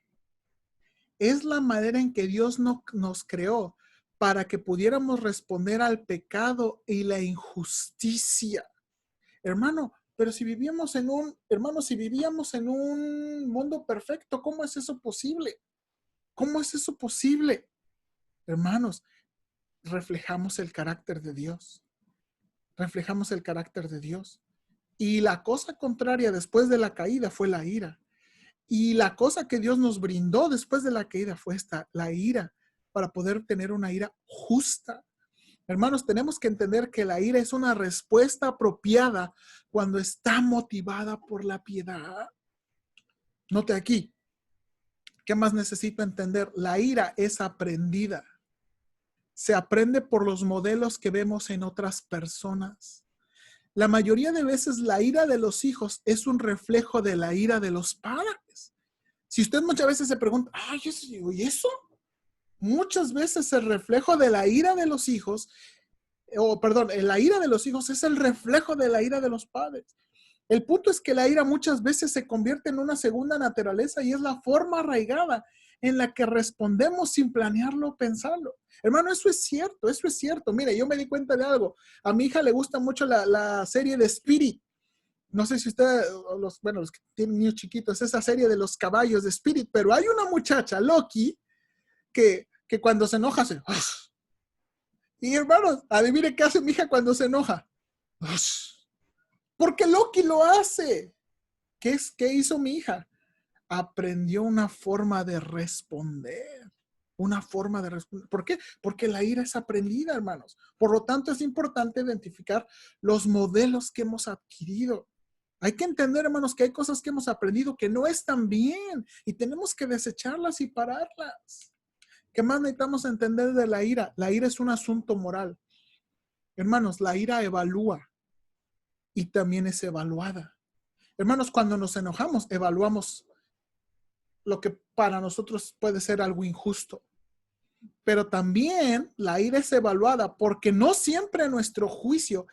Es la manera en que Dios nos creó para que pudiéramos responder al pecado y la injusticia. Hermano, pero si vivíamos en un mundo perfecto, ¿cómo es eso posible? ¿Cómo es eso posible? Hermanos, reflejamos el carácter de Dios. Reflejamos el carácter de Dios. Y la cosa contraria después de la caída fue la ira. Y la cosa que Dios nos brindó después de la caída fue la ira, para poder tener una ira justa. Hermanos, tenemos que entender que la ira es una respuesta apropiada cuando está motivada por la piedad. Note aquí, ¿qué más necesito entender? La ira es aprendida. Se aprende por los modelos que vemos en otras personas. La mayoría de veces la ira de los hijos es un reflejo de la ira de los padres. Si usted muchas veces se pregunta, ay, ¿y eso? Muchas veces el reflejo de la ira de los hijos, la ira de los hijos es el reflejo de la ira de los padres. El punto es que la ira muchas veces se convierte en una segunda naturaleza y es la forma arraigada en la que respondemos sin planearlo o pensarlo. Hermano, eso es cierto, eso es cierto. Mire, yo me di cuenta de algo. A mi hija le gusta mucho la serie de Spirit. No sé si usted, los que tienen niños chiquitos, esa serie de los caballos de Spirit, pero hay una muchacha, Loki, que cuando se enoja hace... Y hermanos, adivine qué hace mi hija cuando se enoja. Porque Loki lo hace. ¿Qué hizo mi hija? Aprendió una forma de responder. Una forma de responder. ¿Por qué? Porque la ira es aprendida, hermanos. Por lo tanto, es importante identificar los modelos que hemos adquirido. Hay que entender, hermanos, que hay cosas que hemos aprendido que no están bien y tenemos que desecharlas y pararlas. ¿Qué más necesitamos entender de la ira? La ira es un asunto moral. Hermanos, la ira evalúa y también es evaluada. Hermanos, cuando nos enojamos, evaluamos lo que para nosotros puede ser algo injusto. Pero también la ira es evaluada porque no siempre nuestro juicio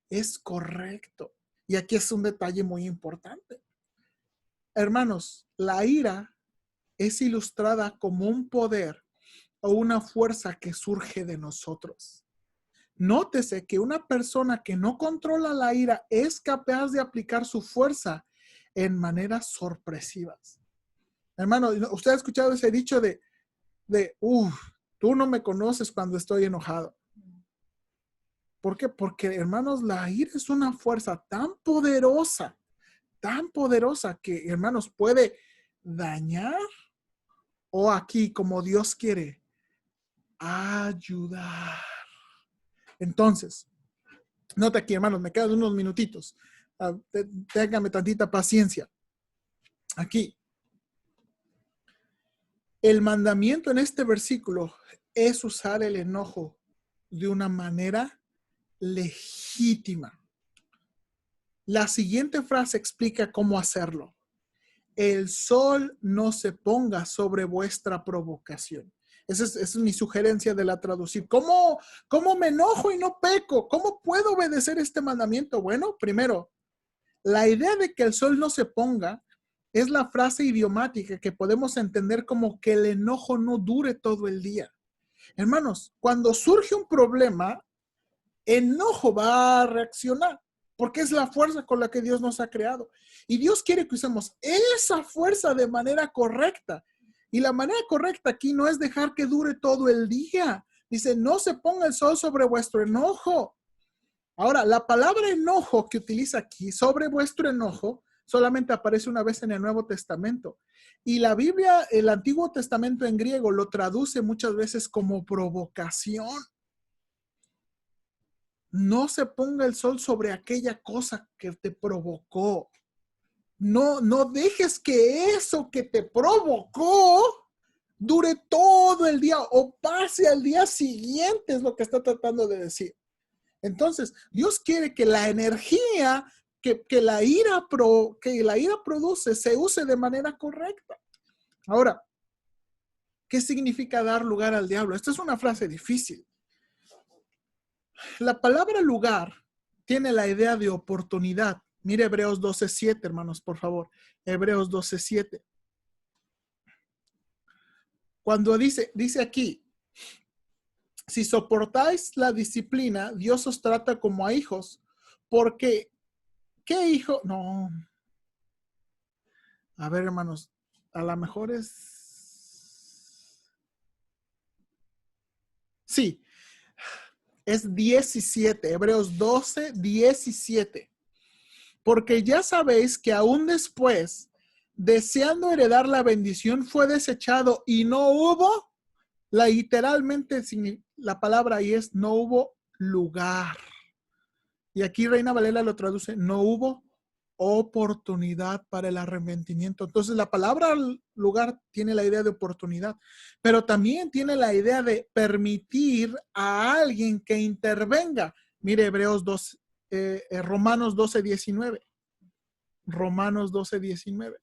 es correcto. Y aquí es un detalle muy importante. Hermanos, la ira es ilustrada como un poder o una fuerza que surge de nosotros. Nótese que una persona que no controla la ira es capaz de aplicar su fuerza en maneras sorpresivas. Hermano, usted ha escuchado ese dicho de tú no me conoces cuando estoy enojado. ¿Por qué? Porque, hermanos, la ira es una fuerza tan poderosa que, hermanos, puede dañar o aquí, como Dios quiere, ayudar. Entonces, nota aquí, hermanos, me quedan unos minutitos. Téngame tantita paciencia. Aquí. El mandamiento en este versículo es usar el enojo de una manera legítima. La siguiente frase explica cómo hacerlo. El sol no se ponga sobre vuestra provocación. Esa es mi sugerencia de la traducir. ¿Cómo me enojo y no peco? ¿Cómo puedo obedecer este mandamiento? Bueno, primero, la idea de que el sol no se ponga es la frase idiomática que podemos entender como que el enojo no dure todo el día. Hermanos, cuando surge un problema, enojo va a reaccionar porque es la fuerza con la que Dios nos ha creado. Y Dios quiere que usemos esa fuerza de manera correcta. Y la manera correcta aquí no es dejar que dure todo el día. Dice, no se ponga el sol sobre vuestro enojo. Ahora, la palabra enojo que utiliza aquí, sobre vuestro enojo, solamente aparece una vez en el Nuevo Testamento. Y la Biblia, el Antiguo Testamento en griego, lo traduce muchas veces como provocación. No se ponga el sol sobre aquella cosa que te provocó. No dejes que eso que te provocó dure todo el día o pase al día siguiente, es lo que está tratando de decir. Entonces, Dios quiere que la energía que la ira produce se use de manera correcta. Ahora, ¿qué significa dar lugar al diablo? Esta es una frase difícil. La palabra lugar tiene la idea de oportunidad. Mire Hebreos 12:7, hermanos, por favor. Hebreos 12:7. Cuando dice aquí, si soportáis la disciplina, Dios os trata como a hijos, porque ¿qué hijo? No. A ver, hermanos, a lo mejor es... Sí, es 17, Hebreos 12:17. Porque ya sabéis que aún después, deseando heredar la bendición, fue desechado y no hubo, literalmente la palabra ahí es no hubo lugar. Y aquí Reina Valera lo traduce, no hubo oportunidad para el arrepentimiento. Entonces la palabra lugar tiene la idea de oportunidad, pero también tiene la idea de permitir a alguien que intervenga. Mire Romanos 12:19. Romanos 12:19.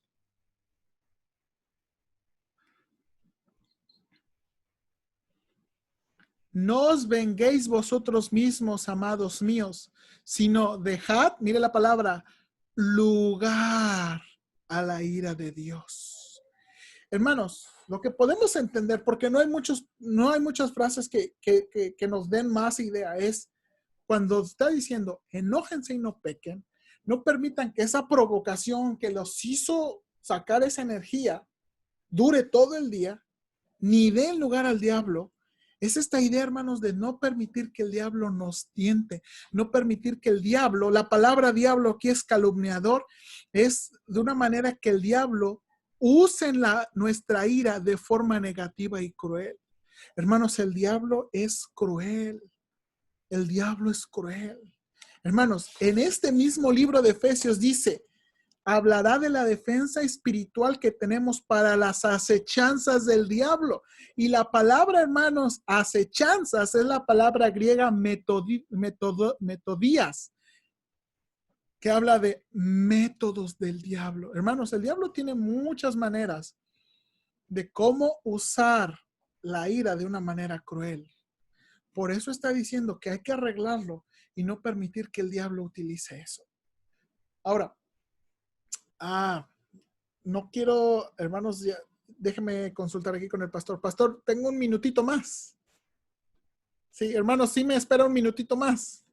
No os venguéis vosotros mismos, amados míos, sino dejad, mire la palabra, lugar a la ira de Dios. Hermanos, lo que podemos entender, porque no hay muchas frases que nos den más idea, es cuando está diciendo, enójense y no pequen, no permitan que esa provocación que los hizo sacar esa energía dure todo el día, ni den lugar al diablo. Es esta idea, hermanos, de no permitir que el diablo nos tiente, no permitir que el diablo, la palabra diablo aquí es calumniador, es de una manera que el diablo use nuestra ira de forma negativa y cruel. Hermanos, el diablo es cruel. El diablo es cruel. Hermanos, en este mismo libro de Efesios dice, hablará de la defensa espiritual que tenemos para las acechanzas del diablo. Y la palabra, hermanos, acechanzas es la palabra griega metodías, que habla de métodos del diablo. Hermanos, el diablo tiene muchas maneras de cómo usar la ira de una manera cruel. Por eso está diciendo que hay que arreglarlo y no permitir que el diablo utilice eso. Ahora, no quiero, hermanos, déjenme consultar aquí con el pastor. Pastor, tengo un minutito más. Sí, hermanos, sí me espera un minutito más.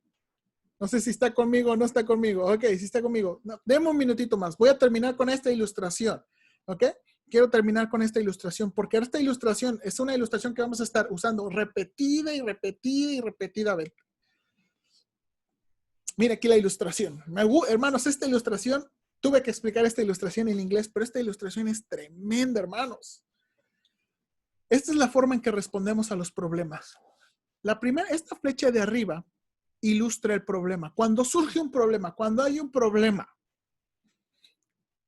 No sé si está conmigo o no está conmigo. Ok, si está conmigo. No, deme un minutito más. Voy a terminar con esta ilustración. Ok, quiero terminar con esta ilustración porque esta ilustración es una ilustración que vamos a estar usando repetida y repetida y repetidamente. Mira aquí la ilustración. Hermanos, esta ilustración, tuve que explicar esta ilustración en inglés, pero esta ilustración es tremenda, hermanos. Esta es la forma en que respondemos a los problemas. Esta flecha de arriba ilustra el problema. Cuando surge un problema, cuando hay un problema,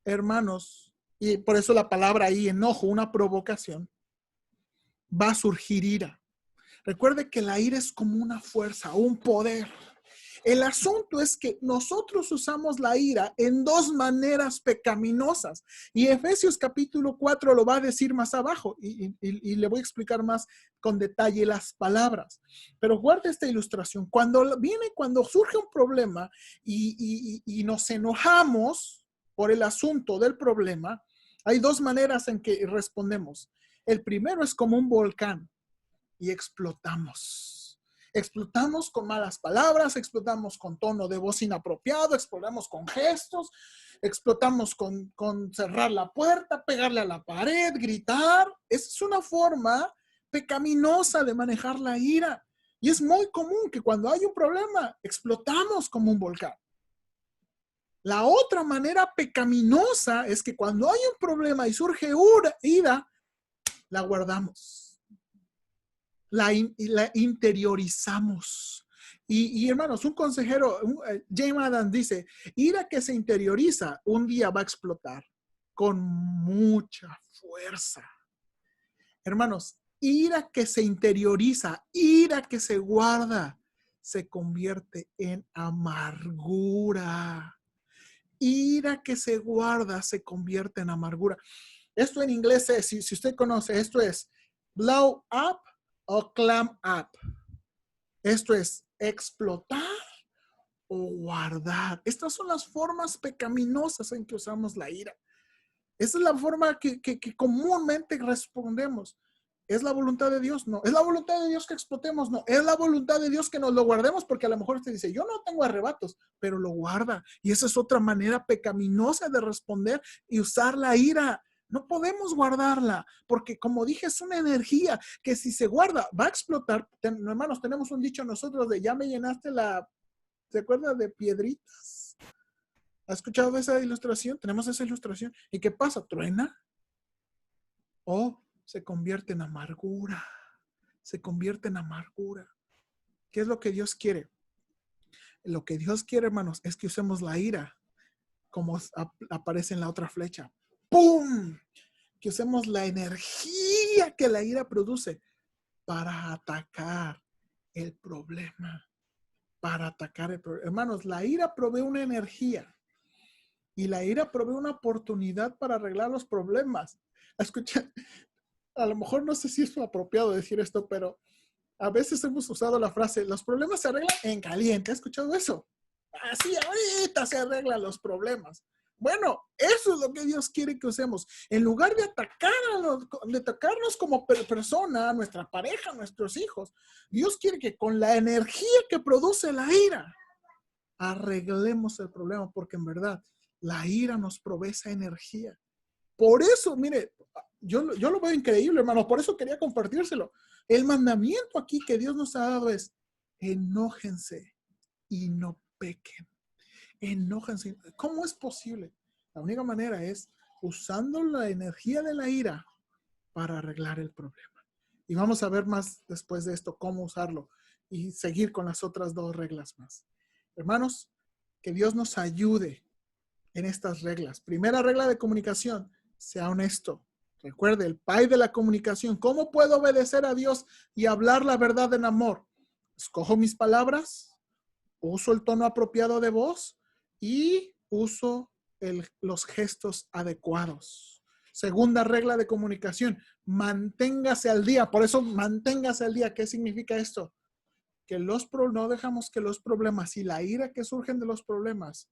hermanos, y por eso la palabra ahí, enojo, una provocación, va a surgir ira. Recuerde que la ira es como una fuerza, un poder. El asunto es que nosotros usamos la ira en dos maneras pecaminosas. Y Efesios capítulo 4 lo va a decir más abajo. Y le voy a explicar más con detalle las palabras. Pero guarda esta ilustración. Cuando surge un problema y nos enojamos por el asunto del problema, hay dos maneras en que respondemos. El primero es como un volcán y explotamos. Explotamos con malas palabras, explotamos con tono de voz inapropiado, explotamos con gestos, explotamos con cerrar la puerta, pegarle a la pared, gritar. Esa es una forma pecaminosa de manejar la ira. Y es muy común que cuando hay un problema, explotamos como un volcán. La otra manera pecaminosa es que cuando hay un problema y surge ira, la guardamos. La interiorizamos. Y hermanos, un consejero, James Adams dice, ira que se interioriza un día va a explotar con mucha fuerza. Hermanos, ira que se interioriza, ira que se guarda, se convierte en amargura. Ira que se guarda se convierte en amargura. Esto en inglés es, si usted conoce, esto es blow up o clam up. Esto es explotar o guardar. Estas son las formas pecaminosas en que usamos la ira. Esa es la forma que comúnmente respondemos. ¿Es la voluntad de Dios? No. ¿Es la voluntad de Dios que explotemos? No. ¿Es la voluntad de Dios que nos lo guardemos? Porque a lo mejor usted dice, yo no tengo arrebatos, pero lo guarda. Y esa es otra manera pecaminosa de responder y usar la ira. No podemos guardarla, porque como dije, es una energía que si se guarda, va a explotar. Hermanos, tenemos un dicho nosotros de, ya me llenaste ¿se acuerda de piedritas? ¿Ha escuchado esa ilustración? Tenemos esa ilustración. ¿Y qué pasa? ¿Truena? ¿O se convierte en amargura? Se convierte en amargura. ¿Qué es lo que Dios quiere? Lo que Dios quiere, hermanos, es que usemos la ira, como aparece en la otra flecha. ¡Pum! Que usemos la energía que la ira produce para atacar el problema. Para atacar el problema. Hermanos, la ira provee una energía. Y la ira provee una oportunidad para arreglar los problemas. Escucha, a lo mejor no sé si es apropiado decir esto, pero a veces hemos usado la frase, los problemas se arreglan en caliente. ¿Has escuchado eso? Así ahorita se arreglan los problemas. Bueno, eso es lo que Dios quiere que usemos. En lugar de atacarnos como persona, nuestra pareja, nuestros hijos, Dios quiere que con la energía que produce la ira, arreglemos el problema, porque en verdad la ira nos provee esa energía. Por eso, mire, yo lo veo increíble, hermano. Por eso quería compartírselo. El mandamiento aquí que Dios nos ha dado es, enójense y no pequen. Enójense. ¿Cómo es posible? La única manera es usando la energía de la ira para arreglar el problema. Y vamos a ver más después de esto cómo usarlo y seguir con las otras dos reglas más. Hermanos, que Dios nos ayude en estas reglas. Primera regla de comunicación, sea honesto. Recuerde, el padre de la comunicación. ¿Cómo puedo obedecer a Dios y hablar la verdad en amor? Escojo mis palabras, uso el tono apropiado de voz y uso los gestos adecuados. Segunda regla de comunicación, manténgase al día. Por eso, manténgase al día. ¿Qué significa esto? Que no dejamos que los problemas y la ira que surgen de los problemas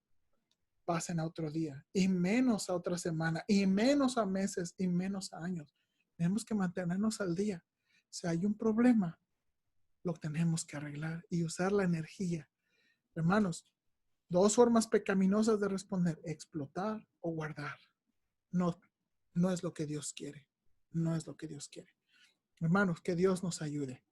pasen a otro día, y menos a otra semana, y menos a meses, y menos a años. Tenemos que mantenernos al día. Si hay un problema, lo tenemos que arreglar y usar la energía. Hermanos, dos formas pecaminosas de responder, explotar o guardar. No es lo que Dios quiere. No es lo que Dios quiere. Hermanos, que Dios nos ayude.